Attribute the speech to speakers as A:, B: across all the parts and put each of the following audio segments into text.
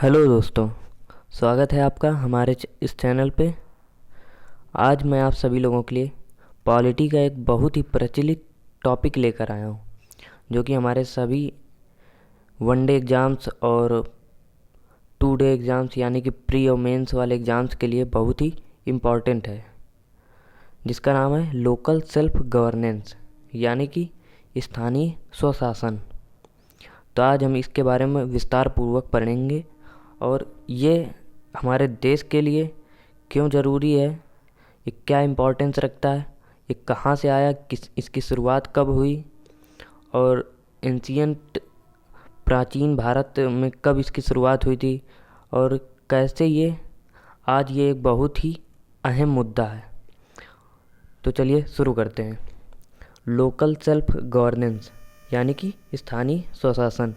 A: Hello दोस्तों, स्वागत है आपका हमारे इस चैनल पे। आज मैं आप सभी लोगों के लिए पॉलिटी का एक बहुत ही प्रचलित टॉपिक लेकर आया हूँ, जो कि हमारे सभी वनडे एग्ज़ाम्स और टू डे एग्ज़ाम्स यानी कि प्री और मेंस वाले एग्ज़ाम्स के लिए बहुत ही इम्पॉर्टेंट है, जिसका नाम है लोकल सेल्फ गवर्नेंस यानी कि स्थानीय स्वशासन। तो आज हम इसके बारे में विस्तार पूर्वक पढ़ेंगे और ये हमारे देश के लिए क्यों ज़रूरी है, ये क्या इम्पोर्टेंस रखता है, ये कहाँ से आया, इसकी शुरुआत कब हुई और एंशियंट प्राचीन भारत में कब इसकी शुरुआत हुई थी और कैसे ये आज ये एक बहुत ही अहम मुद्दा है। तो चलिए शुरू करते हैं। लोकल सेल्फ गवर्नेंस यानी कि स्थानीय स्वशासन,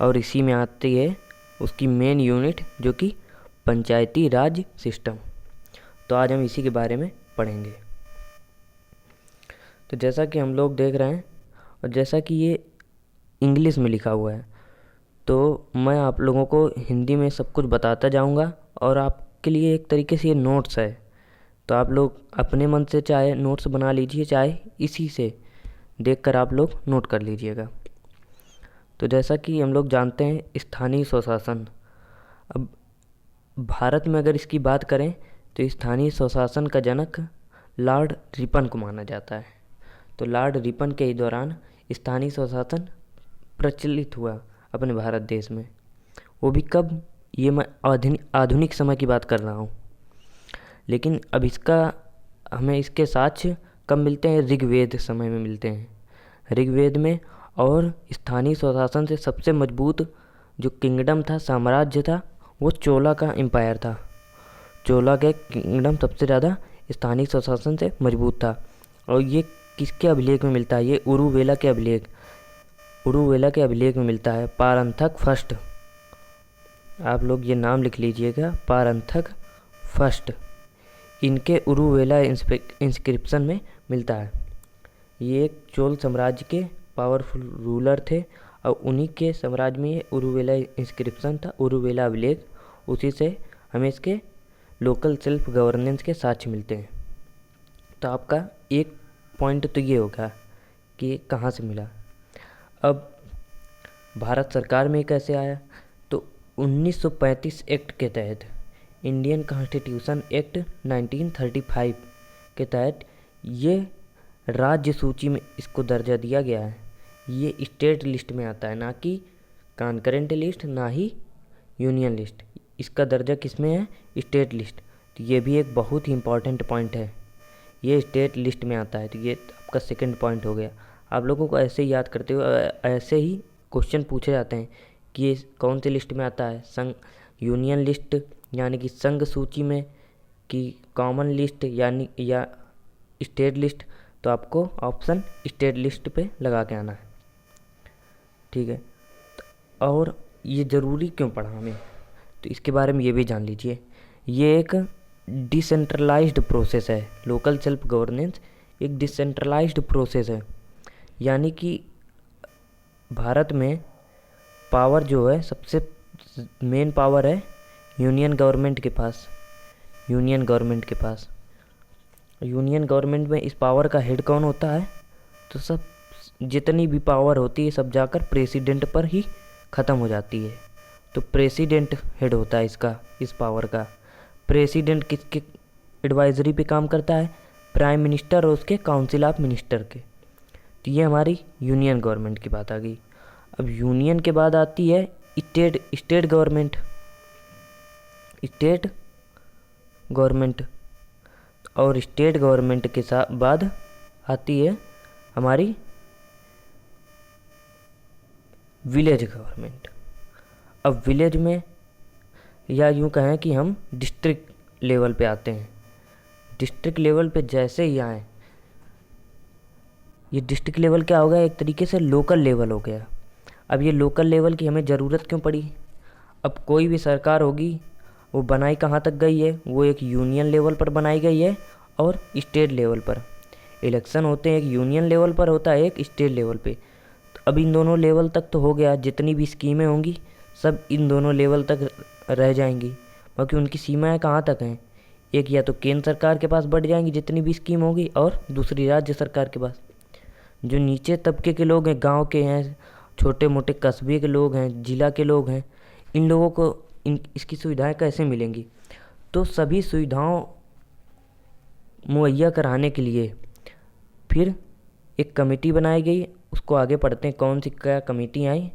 A: और इसी में आती है उसकी मेन यूनिट जो कि पंचायती राज सिस्टम। तो आज हम इसी के बारे में पढ़ेंगे। तो जैसा कि हम लोग देख रहे हैं और जैसा कि ये इंग्लिश में लिखा हुआ है, तो मैं आप लोगों को हिंदी में सब कुछ बताता जाऊंगा और आपके लिए एक तरीके से ये नोट्स है। तो आप लोग अपने मन से चाहे नोट्स बना लीजिए, चाहे इसी से देखकर आप लोग नोट कर लीजिएगा। तो जैसा कि हम लोग जानते हैं स्थानीय स्वशासन, अब भारत में अगर इसकी बात करें तो स्थानीय स्वशासन का जनक लॉर्ड रिपन को माना जाता है। तो लॉर्ड रिपन के ही दौरान स्थानीय स्वशासन प्रचलित हुआ अपने भारत देश में। वो भी कब, ये मैं आधुनिक समय की बात कर रहा हूँ। लेकिन अब हमें इसके साक्ष्य कब मिलते हैं? ऋग्वेद समय में मिलते हैं। ऋग्वेद में। और स्थानीय स्वशासन से सबसे मजबूत जो किंगडम था, साम्राज्य था, वो चोला का एम्पायर था। चोला के किंगडम सबसे ज़्यादा स्थानीय स्वशासन से मजबूत था। और ये किसके अभिलेख में मिलता है? ये उरुवेला के अभिलेख में मिलता है। पारंथक फर्स्ट, आप लोग ये नाम लिख लीजिएगा, पारंथक फर्स्ट, इनके उरुवेला इंस्क्रिप्शन में मिलता है। ये एक चोल साम्राज्य के पावरफुल रूलर थे और उन्हीं के साम्राज्य में ये उरुवेला इंस्क्रिप्शन था, उरुवेला अभिलेख। उसी से हमें इसके लोकल सेल्फ गवर्नेंस के साक्ष्य मिलते हैं। तो आपका एक पॉइंट तो ये होगा कि कहाँ से मिला। अब भारत सरकार में कैसे आया? तो 1935 एक्ट के तहत, इंडियन कॉन्स्टिट्यूशन एक्ट 1935 के तहत ये राज्य सूची में इसको दर्जा दिया गया है। ये स्टेट लिस्ट में आता है, ना कि कॉन्करेंट लिस्ट, ना ही यूनियन लिस्ट। इसका दर्जा किस में है? State list. तो ये भी एक बहुत ही इम्पॉर्टेंट पॉइंट है, ये स्टेट लिस्ट में आता है। तो ये आपका सेकंड पॉइंट हो गया। आप लोगों को ऐसे ही याद करते हुए ऐसे ही क्वेश्चन पूछे जाते हैं कि ये कौन सी लिस्ट में आता है, संघ यूनियन लिस्ट यानी कि संघ सूची में, कि कॉमन लिस्ट यानी या स्टेट लिस्ट। तो आपको ऑप्शन स्टेट लिस्ट पे लगा के आना है, ठीक है। और ये ज़रूरी क्यों पड़ा हमें, तो इसके बारे में ये भी जान लीजिए। ये एक डिसेंट्रलाइज्ड प्रोसेस है। लोकल सेल्फ गवर्नेंस एक डिसेंट्रलाइज्ड प्रोसेस है, यानी कि भारत में पावर जो है, सबसे मेन पावर है यूनियन गवर्नमेंट के पास। यूनियन गवर्नमेंट में इस पावर का हेड कौन होता है? तो सब जितनी भी पावर होती है सब जाकर प्रेसिडेंट पर ही ख़त्म हो जाती है। तो प्रेसिडेंट हेड होता है इस पावर का। प्रेसिडेंट किसके एडवाइजरी पे काम करता है? प्राइम मिनिस्टर और उसके काउंसिल ऑफ मिनिस्टर के। तो ये हमारी यूनियन गवर्नमेंट की बात आ गई। अब यूनियन के बाद आती है स्टेट गवर्नमेंट, और स्टेट गवर्नमेंट के साथ बाद आती है हमारी विलेज गवर्नमेंट। अब विलेज में, या यूँ कहें कि हम डिस्ट्रिक्ट लेवल पे आते हैं। डिस्ट्रिक्ट लेवल पे जैसे ही आए, ये डिस्ट्रिक्ट लेवल क्या हो गया? एक तरीके से लोकल लेवल हो गया। अब ये लोकल लेवल की हमें ज़रूरत क्यों पड़ी? अब कोई भी सरकार होगी, वो बनाई कहाँ तक गई है? वो एक यूनियन लेवल पर बनाई गई है और स्टेट लेवल पर। इलेक्शन होते हैं, एक यूनियन लेवल पर होता है, एक स्टेट लेवल पे। तो अब इन दोनों लेवल तक तो हो गया, जितनी भी स्कीमें होंगी सब इन दोनों लेवल तक रह जाएंगी, बाकी उनकी सीमाएं कहाँ तक हैं? एक या तो केंद्र सरकार के पास बढ़ जाएंगी जितनी भी स्कीम होगी, और दूसरी राज्य सरकार के पास। जो नीचे तबके के लोग हैं, गांव के हैं, छोटे मोटे कस्बे के लोग हैं, जिला के लोग हैं, इन लोगों को इसकी सुविधाएं कैसे मिलेंगी? तो सभी सुविधाओं मुहैया कराने के लिए फिर एक कमेटी बनाई गई। उसको आगे पढ़ते हैं कौन सी क्या कमेटी आई,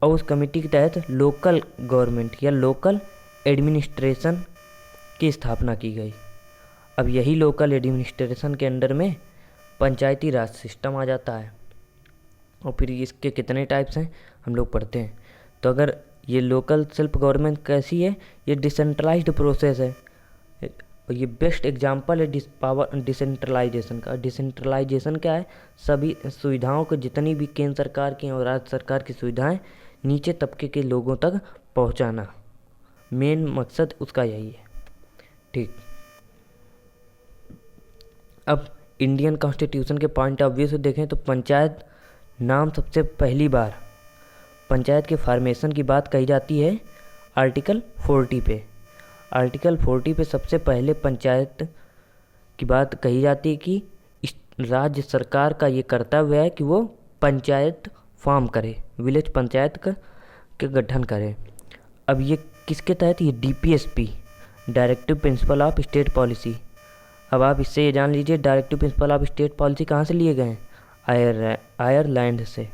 A: और उस कमेटी के तहत लोकल गवर्नमेंट या लोकल एडमिनिस्ट्रेशन की स्थापना की गई। अब यही लोकल एडमिनिस्ट्रेशन के अंडर में पंचायती राज सिस्टम आ जाता है। और फिर इसके कितने टाइप्स हैं हम लोग पढ़ते हैं। तो अगर ये लोकल सेल्फ गवर्नमेंट कैसी है, ये डिसेंट्रलाइज्ड प्रोसेस है, और ये बेस्ट एग्जांपल है पावर डिसेंट्रलाइजेशन का। डिसेंट्रलाइजेशन क्या है? सभी सुविधाओं को, जितनी भी केंद्र सरकार की और राज्य सरकार की सुविधाएं नीचे तबके के लोगों तक पहुंचाना, मेन मकसद उसका यही है। ठीक, अब इंडियन कॉन्स्टिट्यूशन के पॉइंट ऑफ व्यू से देखें तो पंचायत नाम सबसे पहली बार पंचायत के फॉर्मेशन की बात कही जाती है आर्टिकल 40 पे। आर्टिकल 40 पे सबसे पहले पंचायत की बात कही जाती है कि राज्य सरकार का ये कर्तव्य है कि वो पंचायत फॉर्म करे, विलेज पंचायत का के गठन करे। अब ये किसके तहत? ये DPSP, directive principle of state policy. अब आप इससे ये जान लीजिए directive principle of state policy कहाँ से लिए गए हैं? आयरलैंड से।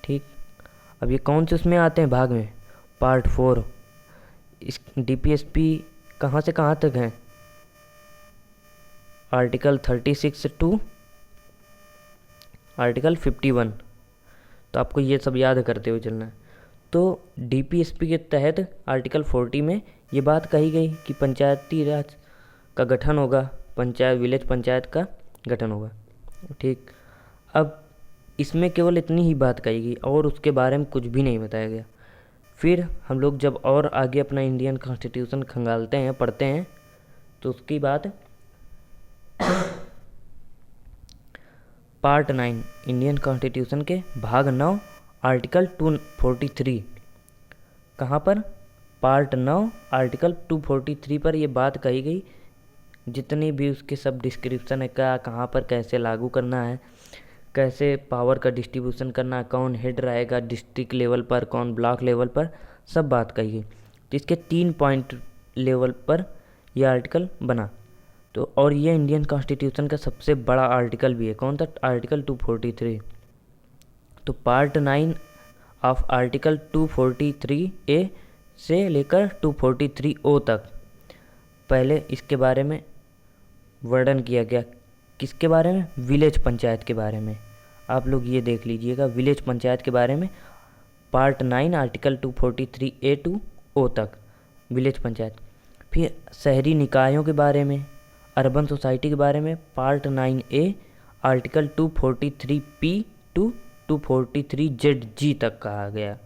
A: ठीक, अब ये कौन से उसमें आते हैं भाग में? पार्ट 4। इस DPSP कहाँ से कहाँ तक हैं? Article 36 to article 51। तो आपको ये सब याद करते हुए चलना है। तो DPSP के तहत आर्टिकल 40 में ये बात कही गई कि पंचायती राज का गठन होगा, पंचायत विलेज पंचायत का गठन होगा। ठीक, अब इसमें केवल इतनी ही बात कही गई और उसके बारे में कुछ भी नहीं बताया गया। फिर हम लोग जब और आगे अपना इंडियन कॉन्स्टिट्यूशन खंगालते हैं, पढ़ते हैं, तो उसकी बात पार्ट 9 इंडियन कॉन्स्टिट्यूशन के भाग 9 आर्टिकल 243। कहाँ पर? पार्ट 9 आर्टिकल 243 पर ये बात कही गई, जितनी भी उसके सब डिस्क्रिप्शन है, क्या कहाँ पर कैसे लागू करना है, कैसे पावर का डिस्ट्रीब्यूशन करना है, कौन हेड रहेगा डिस्ट्रिक्ट लेवल पर, कौन ब्लॉक लेवल पर, सब बात कही गई। तो इसके 3 पॉइंट लेवल पर यह आर्टिकल बना। तो और ये इंडियन कॉन्स्टिट्यूशन का सबसे बड़ा आर्टिकल भी है। कौन था? आर्टिकल 243। तो पार्ट 9 ऑफ आर्टिकल 243A से लेकर 243O तक पहले इसके बारे में वर्णन किया गया। किसके बारे में? विलेज पंचायत के बारे में। आप लोग ये देख लीजिएगा, विलेज पंचायत के बारे में part 9 article 243A to O तक विलेज पंचायत। फिर शहरी निकायों के बारे में, अर्बन सोसाइटी के बारे में part 9A article 243P to 243ZG तक कहा गया,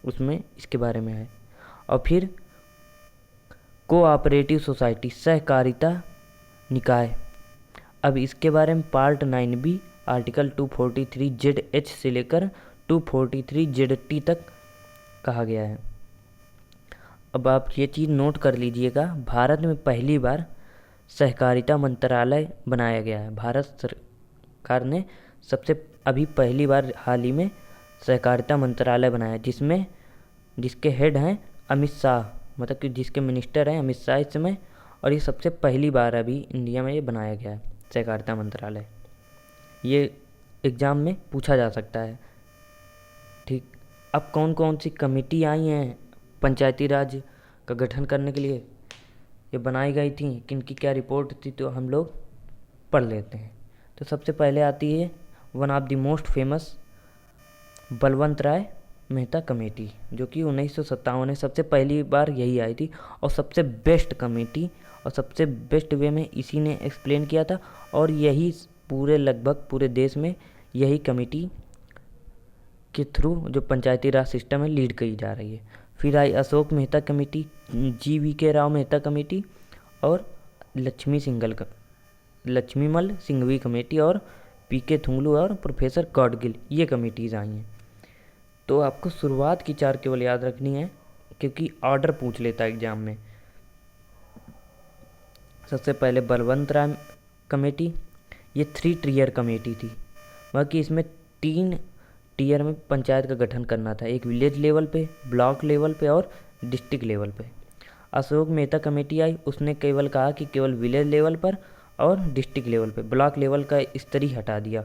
A: उसमें इसके बारे में है। और फिर कोऑपरेटिव सोसाइटी, सहकारिता निकाय, अब इसके बारे में पार्ट 9B आर्टिकल 243ZH से लेकर 243ZT तक कहा गया है। अब आप ये चीज़ नोट कर लीजिएगा, भारत में पहली बार सहकारिता मंत्रालय बनाया गया है। भारत सरकार ने सबसे अभी पहली बार हाल ही में सहकारिता मंत्रालय बनाया, जिसके हेड हैं अमित शाह, मतलब कि जिसके मिनिस्टर हैं अमित शाह इस समय। और ये सबसे पहली बार अभी इंडिया में ये बनाया गया है सहकारिता मंत्रालय। ये एग्ज़ाम में पूछा जा सकता है। ठीक, अब कौन कौन सी कमेटी आई हैं पंचायती राज का गठन करने के लिए, ये बनाई गई थी, किनकी क्या रिपोर्ट थी, तो हम लोग पढ़ लेते हैं। तो सबसे पहले आती है one of the most famous Balwant Rai Mehta committee, जो कि 1957 में सबसे पहली बार यही आई थी। और सबसे बेस्ट कमेटी और सबसे बेस्ट वे में इसी ने एक्सप्लेन किया था, और यही लगभग पूरे देश में यही कमेटी के थ्रू जो पंचायती राज सिस्टम है लीड की जा रही है। फिर आई Ashok Mehta committee, GVK Rao Mehta committee, और लक्ष्मीमल सिंघवी कमेटी, और PK थुंगलू और प्रोफेसर गॉडगिल, ये कमेटीज़ आई हैं। तो आपको शुरुआत की 4 केवल याद रखनी है, क्योंकि ऑर्डर पूछ लेता है एग्जाम में। सबसे पहले बलवंत राय कमेटी, ये 3 टीयर कमेटी थी। बाकी इसमें 3 टीयर में पंचायत का गठन करना था, एक विलेज लेवल पे, ब्लॉक लेवल पे और डिस्ट्रिक्ट लेवल पे। अशोक मेहता कमेटी आई, उसने केवल कहा कि केवल विलेज लेवल पर और डिस्ट्रिक्ट लेवल पे, ब्लॉक लेवल का स्तर ही हटा दिया।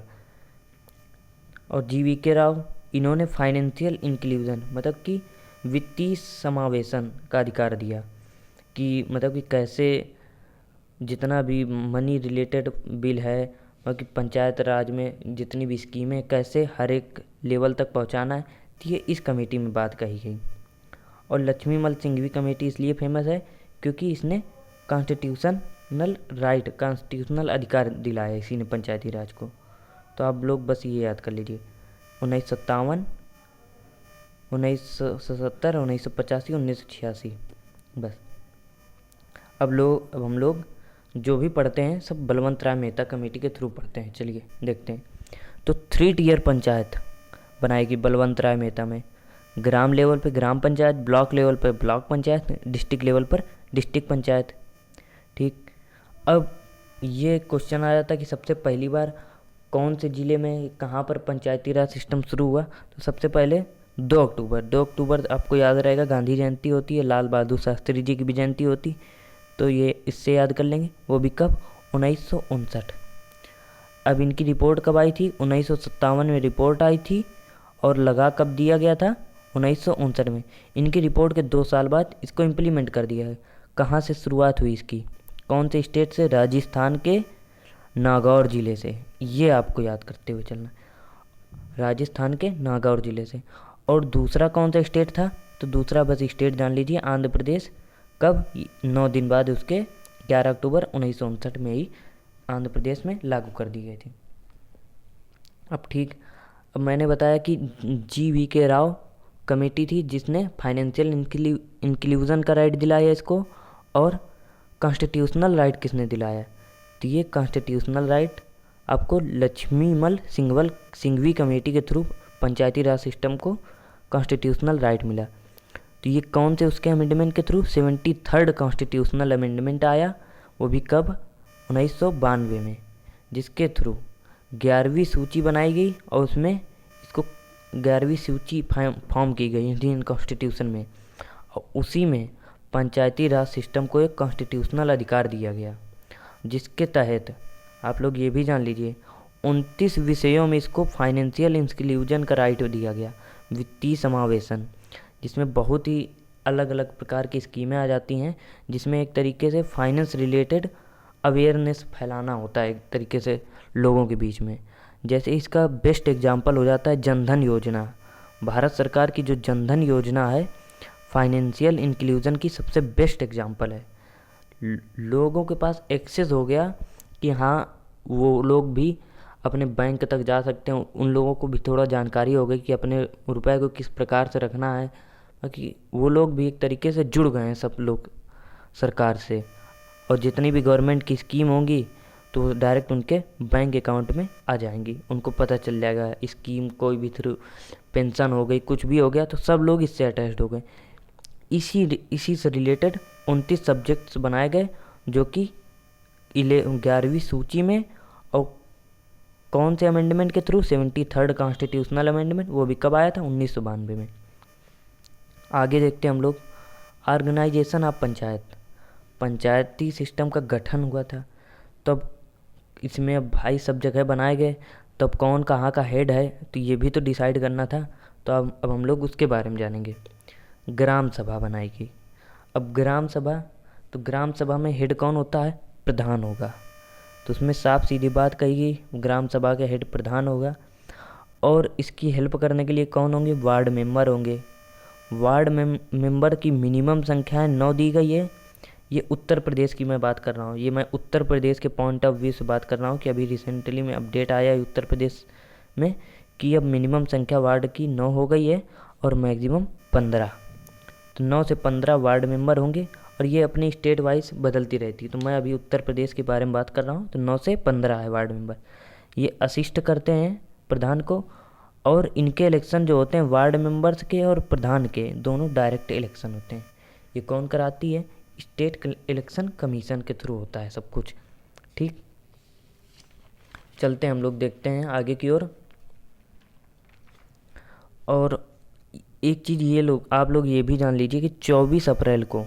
A: और GVK राव, इन्होंने फाइनेंशियल इंक्लूजन मतलब कि वित्तीय समावेशन का अधिकार दिया, कि मतलब कि कैसे जितना भी मनी रिलेटेड बिल है और कि पंचायत राज में जितनी भी स्कीमें कैसे हर एक लेवल तक पहुंचाना है, तो ये इस कमेटी में बात कही गई। और लक्ष्मीमल सिंघवी कमेटी इसलिए फेमस है क्योंकि इसने कॉन्स्टिट्यूशनल अधिकार दिलाया इसी ने पंचायती राज को। तो आप लोग बस ये याद कर लीजिए, 1957, 1970, 1985, 1986, बस। अब हम लोग जो भी पढ़ते हैं सब बलवंत राय मेहता कमेटी के थ्रू पढ़ते हैं। चलिए देखते हैं। तो 3 टीयर पंचायत बनाएगी बलवंत राय मेहता में, ग्राम लेवल पे ग्राम पंचायत, ब्लॉक लेवल पे ब्लॉक पंचायत, डिस्ट्रिक्ट लेवल पर डिस्ट्रिक्ट पंचायत। ठीक, अब ये क्वेश्चन आ जाता कि सबसे पहली बार कौन से ज़िले में कहाँ पर पंचायती राज सिस्टम शुरू हुआ। तो सबसे पहले 2 अक्टूबर आपको याद रहेगा, गांधी जयंती होती है, लाल बहादुर शास्त्री जी की भी जयंती होती, तो ये इससे याद कर लेंगे। वो भी कब, 1959। अब इनकी रिपोर्ट कब आई थी, 1957 में रिपोर्ट आई थी, और लगा कब दिया गया था, 1959 में। इनकी रिपोर्ट के 2 साल बाद इसको इम्प्लीमेंट कर दिया है। कहाँ से शुरुआत हुई इसकी, कौन से स्टेट से, राजस्थान के नागौर ज़िले से, ये आपको याद करते हुए चलना, राजस्थान के नागौर ज़िले से। और दूसरा कौन सा स्टेट था, तो दूसरा बस स्टेट जान लीजिए, आंध्र प्रदेश। कब, 9 दिन बाद उसके 11 अक्टूबर 1959 में ही आंध्र प्रदेश में लागू कर दी गई थी। अब ठीक, अब मैंने बताया कि GVK राव कमेटी थी जिसने फाइनेंशियल इंक्लूजन का राइट दिलाया इसको, और कॉन्स्टिट्यूशनल राइट किसने दिलाया, तो ये कॉन्स्टिट्यूशनल राइट आपको लक्ष्मीमल सिंघवी कमेटी के थ्रू पंचायती राज सिस्टम को कॉन्स्टिट्यूशनल राइट मिला। तो ये कौन से उसके अमेंडमेंट के थ्रू, 73rd कॉन्स्टिट्यूशनल अमेंडमेंट आया, वो भी कब, 1992 में, जिसके थ्रू 11वीं सूची बनाई गई और उसमें इसको 11वीं सूची फॉर्म की गई इंडियन कॉन्स्टिट्यूशन में, और उसी में पंचायती राज सिस्टम को एक कॉन्स्टिट्यूशनल अधिकार दिया गया, जिसके तहत आप लोग ये भी जान लीजिए 29 विषयों में इसको फाइनेंशियल इंक्लूजन का राइट दिया गया, वित्तीय समावेशन, जिसमें बहुत ही अलग अलग प्रकार की स्कीमें आ जाती हैं, जिसमें एक तरीके से फाइनेंस रिलेटेड अवेयरनेस फैलाना होता है एक तरीके से लोगों के बीच में। जैसे इसका बेस्ट एग्जांपल हो जाता है जनधन योजना। भारत सरकार की जो जनधन योजना है फाइनेंशियल इंक्लूजन की सबसे बेस्ट एग्जांपल है। लोगों के पास एक्सेस हो गया कि हाँ, वो लोग भी अपने बैंक तक जा सकते हैं, उन लोगों को भी थोड़ा जानकारी हो गई कि अपने रुपए को किस प्रकार से रखना है, कि वो लोग भी एक तरीके से जुड़ गए हैं सब लोग सरकार से, और जितनी भी गवर्नमेंट की स्कीम होंगी तो डायरेक्ट उनके बैंक अकाउंट में आ जाएंगी, उनको पता चल जाएगा स्कीम कोई भी थ्रू, पेंशन हो गई, कुछ भी हो गया, तो सब लोग इससे अटैच्ड हो गए। इसी से रिलेटेड 29 सब्जेक्ट्स बनाए गए जो कि 11वीं सूची में, और कौन से अमेंडमेंट के थ्रू, 73rd कॉन्स्टिट्यूशनल अमेंडमेंट, वो भी कब आया था, 1992 में। आगे देखते हैं हम लोग, ऑर्गेनाइजेशन ऑफ पंचायती सिस्टम का गठन हुआ था। तब इसमें अब भाई सब जगह बनाए गए, तब कौन कहाँ का हेड है तो ये भी तो डिसाइड करना था। तो अब हम लोग उसके बारे में जानेंगे। ग्राम सभा बनाएगी। अब ग्राम सभा में हेड कौन होता है, प्रधान होगा। तो उसमें साफ सीधी बात कही गई, ग्राम सभा का हेड प्रधान होगा, और इसकी हेल्प करने के लिए कौन होंगे, वार्ड मेंबर होंगे। वार्ड मेंबर की मिनिमम संख्या 9 दी गई है। ये उत्तर प्रदेश की मैं बात कर रहा हूँ, ये मैं उत्तर प्रदेश के पॉइंट ऑफ व्यू से बात कर रहा हूँ कि अभी रिसेंटली में अपडेट आया है उत्तर प्रदेश में कि अब मिनिमम संख्या वार्ड की 9 हो गई है और मैक्सिमम 15। तो 9 से 15 वार्ड मेंबर होंगे, और ये अपनी स्टेट वाइज बदलती रहती है। तो मैं अभी उत्तर प्रदेश के बारे में बात कर रहा हूँ, तो 9 से 15 है वार्ड मेंबर। ये असिस्ट करते हैं प्रधान को, और इनके इलेक्शन जो होते हैं वार्ड मेंबर्स के और प्रधान के दोनों डायरेक्ट इलेक्शन होते हैं। ये कौन कराती है? स्टेट इलेक्शन कमीशन के थ्रू होता है सब कुछ। ठीक, चलते हैं हम लोग देखते हैं आगे की ओर। और एक चीज़ ये लोग आप लोग ये भी जान लीजिए कि 24 अप्रैल को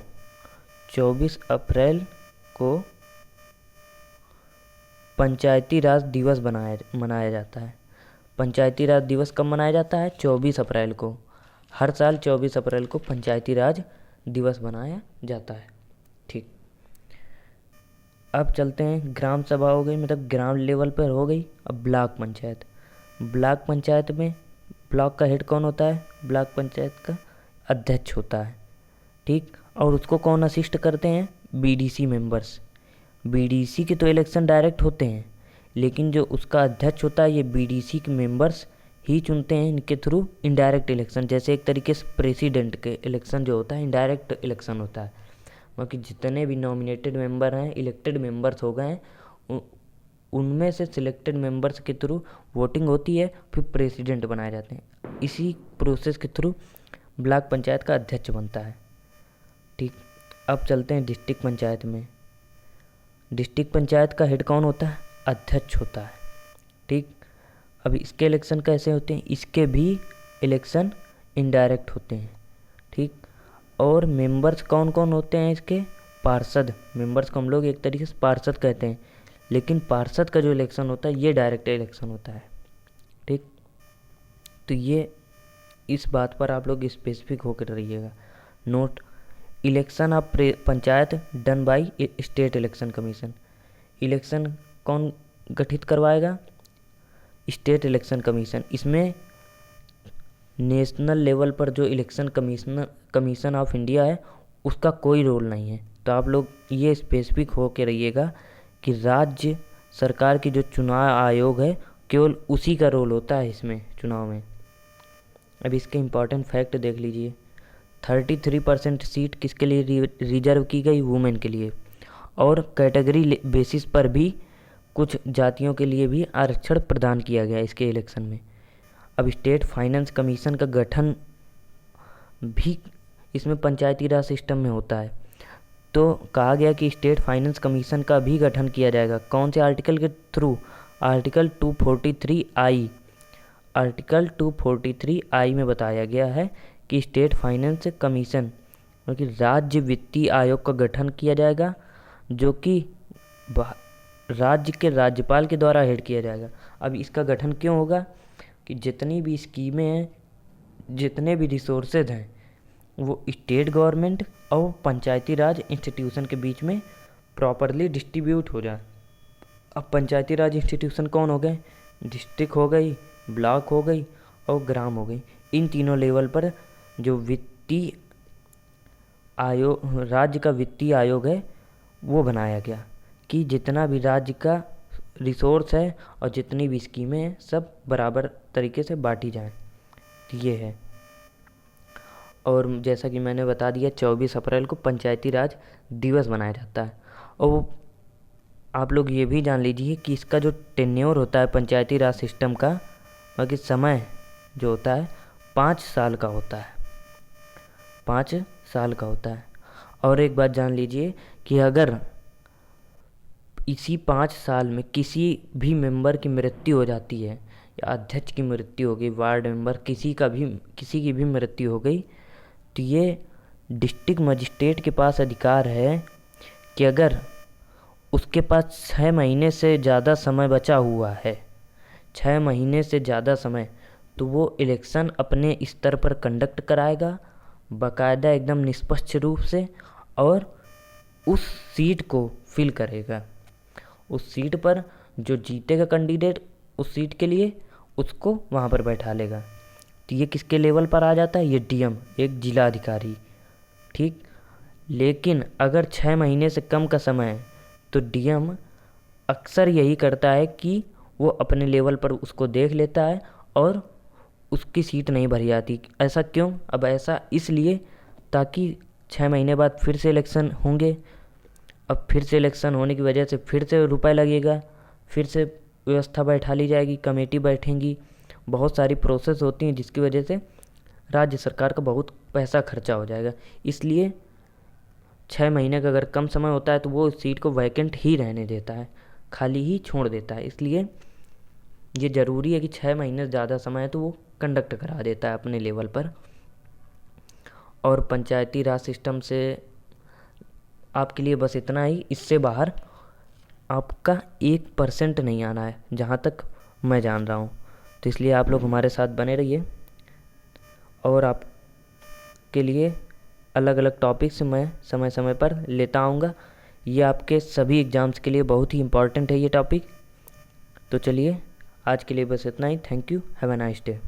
A: पंचायती राज दिवस मनाया जाता है। पंचायती राज दिवस कब मनाया जाता है? 24 अप्रैल को। हर साल 24 अप्रैल को पंचायती राज दिवस मनाया जाता है। ठीक, अब चलते हैं। ग्राम सभा हो गई, मतलब ग्राम लेवल पर हो गई। अब ब्लॉक पंचायत में ब्लॉक का हेड कौन होता है? ब्लॉक पंचायत का अध्यक्ष होता है। ठीक, और उसको कौन असिस्ट करते हैं? BDC members. बीडीसी के तो इलेक्शन डायरेक्ट होते हैं, लेकिन जो उसका अध्यक्ष होता है ये बीडीसी के मेंबर्स ही चुनते हैं इनके थ्रू इनडायरेक्ट इलेक्शन। जैसे एक तरीके से प्रेसिडेंट के इलेक्शन जो होता है इनडायरेक्ट इलेक्शन होता है, बाकी जितने भी नॉमिनेटेड मेंबर हैं, इलेक्टेड मेंबर्स हो गए हैं, उनमें से सिलेक्टेड मेंबर्स के थ्रू वोटिंग होती है, फिर प्रेसिडेंट बनाए जाते हैं। इसी प्रोसेस के थ्रू ब्लॉक पंचायत का अध्यक्ष बनता है। ठीक, अब चलते हैं डिस्ट्रिक्ट पंचायत में। डिस्ट्रिक्ट पंचायत का हेड कौन होता है? अध्यक्ष होता है। ठीक, अब इसके इलेक्शन कैसे होते हैं? इसके भी इलेक्शन इनडायरेक्ट होते हैं। ठीक, और मेंबर्स कौन कौन होते हैं इसके? पार्षद। मेंबर्स को हम लोग एक तरीके से पार्षद कहते हैं, लेकिन पार्षद का जो इलेक्शन होता है ये डायरेक्ट इलेक्शन होता है। ठीक, तो ये इस बात पर आप लोग स्पेसिफिक होकर रहिएगा। Note, election of panchayat done by state election commission. Election कौन गठित करवाएगा? State election commission. इसमें नेशनल लेवल पर जो इलेक्शन कमीशन ऑफ इंडिया है उसका कोई रोल नहीं है। तो आप लोग ये स्पेसिफिक हो के रहिएगा कि राज्य सरकार की जो चुनाव आयोग है केवल उसी का रोल होता है इसमें चुनाव में। अब इसके इम्पॉर्टेंट फैक्ट देख लीजिए। 33% सीट किसके लिए रिजर्व की गई? वुमेन के लिए। और कैटेगरी बेसिस पर भी कुछ जातियों के लिए भी आरक्षण प्रदान किया गया इसके इलेक्शन में। अब स्टेट फाइनेंस कमीशन का गठन भी इसमें पंचायती राज सिस्टम में होता है। तो कहा गया कि स्टेट फाइनेंस कमीशन का भी गठन किया जाएगा। कौन से आर्टिकल के through? Article 243I। Article 243I में बताया गया है कि स्टेट फाइनेंस कमीशन कि राज्य वित्तीय आयोग का गठन किया जाएगा, जो कि राज्य के राज्यपाल के द्वारा हेड किया जाएगा। अब इसका गठन क्यों होगा? कि जितनी भी स्कीमें हैं, जितने भी रिसोर्सेज हैं, वो स्टेट गवर्नमेंट और पंचायती राज इंस्टीट्यूशन के बीच में प्रॉपरली डिस्ट्रीब्यूट हो जाए। अब पंचायती राज इंस्टीट्यूशन कौन हो गए? डिस्ट्रिक्ट हो गई, ब्लॉक हो गई और ग्राम हो गई। इन तीनों लेवल पर जो वित्तीय आयोग, राज्य का वित्तीय आयोग है, वो बनाया गया कि जितना भी राज्य का रिसोर्स है और जितनी भी स्कीमें हैं सब बराबर तरीके से बांटी जाएं। ये है। और जैसा कि मैंने बता दिया 24 अप्रैल को पंचायती राज दिवस मनाया जाता है। और आप लोग ये भी जान लीजिए कि इसका जो टेन्योर होता है पंचायती राज सिस्टम का, बाकी समय जो होता है 5 साल का होता है। 5 साल का होता है। और एक बात जान लीजिए कि अगर इसी 5 साल में किसी भी मेंबर की मृत्यु हो जाती है या अध्यक्ष की मृत्यु हो गई, वार्ड मेंबर किसी की भी मृत्यु हो गई, तो ये डिस्ट्रिक्ट मजिस्ट्रेट के पास अधिकार है कि अगर उसके पास 6 महीने से ज़्यादा समय बचा हुआ है, 6 महीने से ज़्यादा समय, तो वो इलेक्शन अपने स्तर पर कंडक्ट कराएगा बाकायदा एकदम निष्पक्ष रूप से, और उस सीट को फिल करेगा। उस सीट पर जो जीतेगा कैंडिडेट उस सीट के लिए उसको वहाँ पर बैठा लेगा। तो ये किसके लेवल पर आ जाता है? ये डीएम, एक जिला अधिकारी। ठीक, लेकिन अगर 6 महीने से कम का समय है तो डीएम अक्सर यही करता है कि वो अपने लेवल पर उसको देख लेता है और उसकी सीट नहीं भरी जाती। ऐसा क्यों? अब ऐसा इसलिए ताकि 6 महीने बाद फिर से इलेक्शन होंगे। अब फिर से इलेक्शन होने की वजह से फिर से रुपए लगेगा, फिर से व्यवस्था बैठा ली जाएगी, कमेटी बैठेंगी, बहुत सारी प्रोसेस होती हैं जिसकी वजह से राज्य सरकार का बहुत पैसा खर्चा हो जाएगा। इसलिए 6 महीने का अगर कम समय होता है तो वो सीट को वैकेंट ही रहने देता है, खाली ही छोड़ देता है। इसलिए ये ज़रूरी है कि 6 महीने से ज़्यादा समय है तो वो कंडक्ट करा देता है अपने लेवल पर। और पंचायती राज सिस्टम से आपके लिए बस इतना ही, इससे बाहर आपका 1% नहीं आना है जहाँ तक मैं जान रहा हूँ। तो इसलिए आप लोग हमारे साथ बने रहिए और आपके लिए अलग अलग टॉपिक्स मैं समय समय पर लेता आऊँगा। ये आपके सभी एग्ज़ाम्स के लिए बहुत ही इम्पॉर्टेंट है ये टॉपिक। तो चलिए आज के लिए बस इतना ही। Thank you, have a nice day.